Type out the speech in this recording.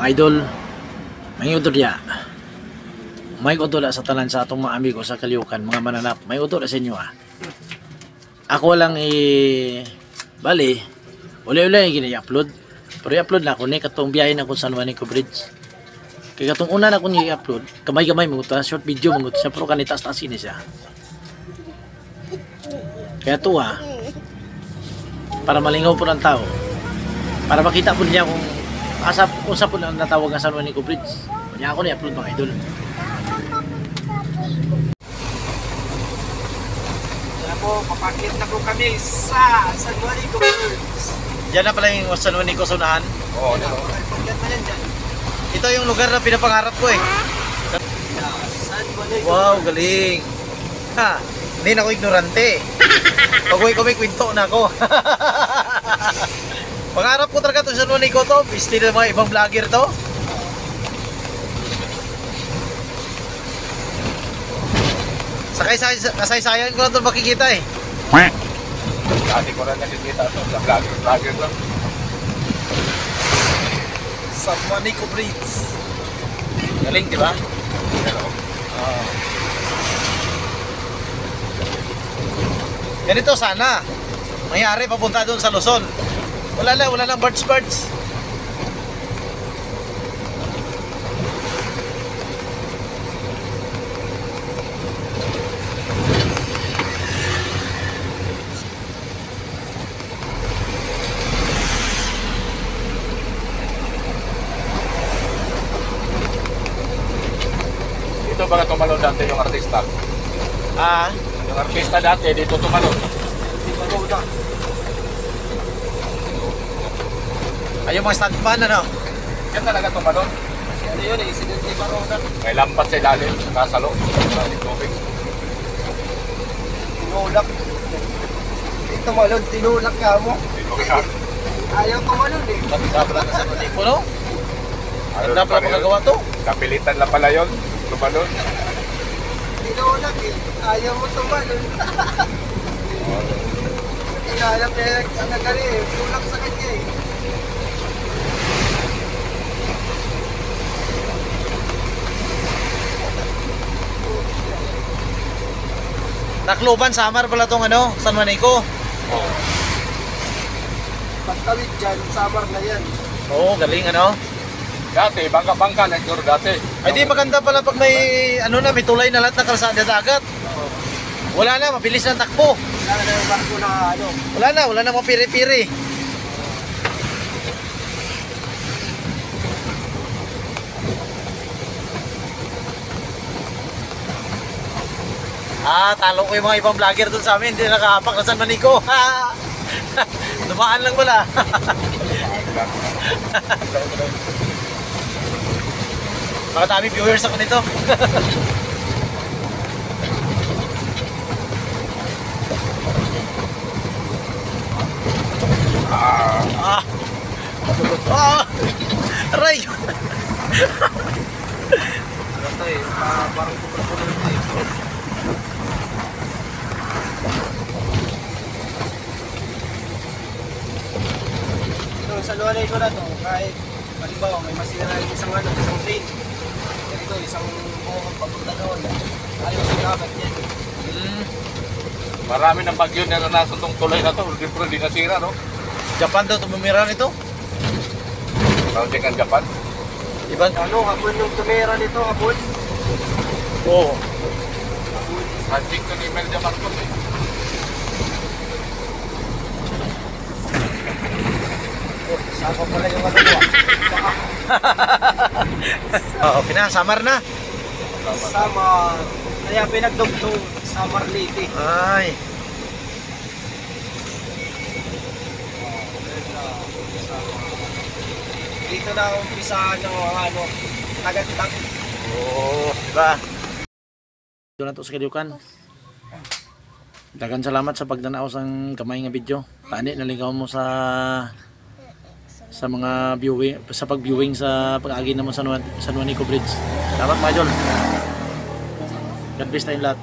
Idol, may udol ya. May udol sa tanan sa atong mga amigo sa Kaliukan, mga mananap. May udol sa inyo ah. Ako lang bali, uli-uli yung gina-upload. Pero i-upload na ako ni katong biyahe na ko sa San Juanico Bridge. Kaya katong una na ko niya i-upload, kamay-kamay mo ito, short video mo ito siya, pero kanitas-tas ini siya. Kaya ito para malingaw po ng tao. Para makita po niya kung asa po lang natawag ng San Juanico Bridge. Kanya ako ni-upload mga idol. Kaya po, papakit na po kami sa San Juanico Bridge. Diyan na pala yung San Juanico sa unahan. Oo, pagkat na yan dyan. Ito yung lugar na pinapangarap ko eh. San Juanico. Wow, galing. Ha, hindi na ako ignorante. Pag ko may kwento na ako. Pangarap ko talaga itong San Juanico to. Isti na mga ibang vlogger to. Kasaysayan ko na ito makikita eh. Dati ko rin nakikita ito sa vlogger lang. San Juanico Bridge. Galing, di ba? Ganito sana. Mayari papunta doon sa Luzon. Wala lang birds. Dito ba tumalon dati yung artista? Yung artista dati dito tumalon. Ay, yung mga stuntman ano? Yan talaga tumalon. Ano yun eh, Sidney Baroda. May lampat sa ilalim, kasalo, sa tubig. Tinulak. Tinulak ka mo. Tinulak. Ayaw tumalon eh. Pala na San Juanico, no? Ganda pala magagawa to. Kapilitan lang pala yun, tumalon. Tinulak eh. Ayaw mo tumalon. Inalam niya ang nagari eh. Tulak sa kanya eh. Tacloban, Samar pala tong ano, San Juanico. Pagtawid dyan, Samar na yan. Oo, galing ano. Dati, bangka-bangka na ito dati. Ay di maganda pala pag may ano na, may tulay na lahat ng kalsada dagat. Wala na, mabilis na takbo. Wala na yung barko na ano. Wala na mga piri-piri. Talo ko yung mga ibang vlogger dun sa amin, hindi nakahapak na San Juanico. Dumaan lang pala. Makadami viewers ako nito. Aray! Ito eh, parang kumpul ito eh. Ito, sa luwalay ko na to, kahit halimbawa may masira isang train. Ito, isang buong papunta doon. Ayaw sa dagat yan. Marami ng bagyo na nasa itong tulay na ito. Siyempre, hindi nasira, no? Japan daw tumumira nito. Project ang Japan. Diba? Ano, hapon yung tumira nito, hapon? Oo. Project ko ni Imelda Marcos, eh. Saka pala yung ano ko. Okay na, Samar na. Sama, kaya pinagdugtong sa Marliti. Ay. Dito na umpisahan ng ano, tagat-tag. Oo, diba? Ito na to sa Kaliukan. Dagan salamat sa pagdanaw sang kamay nga video. Tani naligaw mo sa mga viewing, sa pag-viewing sa pag-agi naman sa San Juanico Bridge. Salamat mga idol. God bless tayong lahat.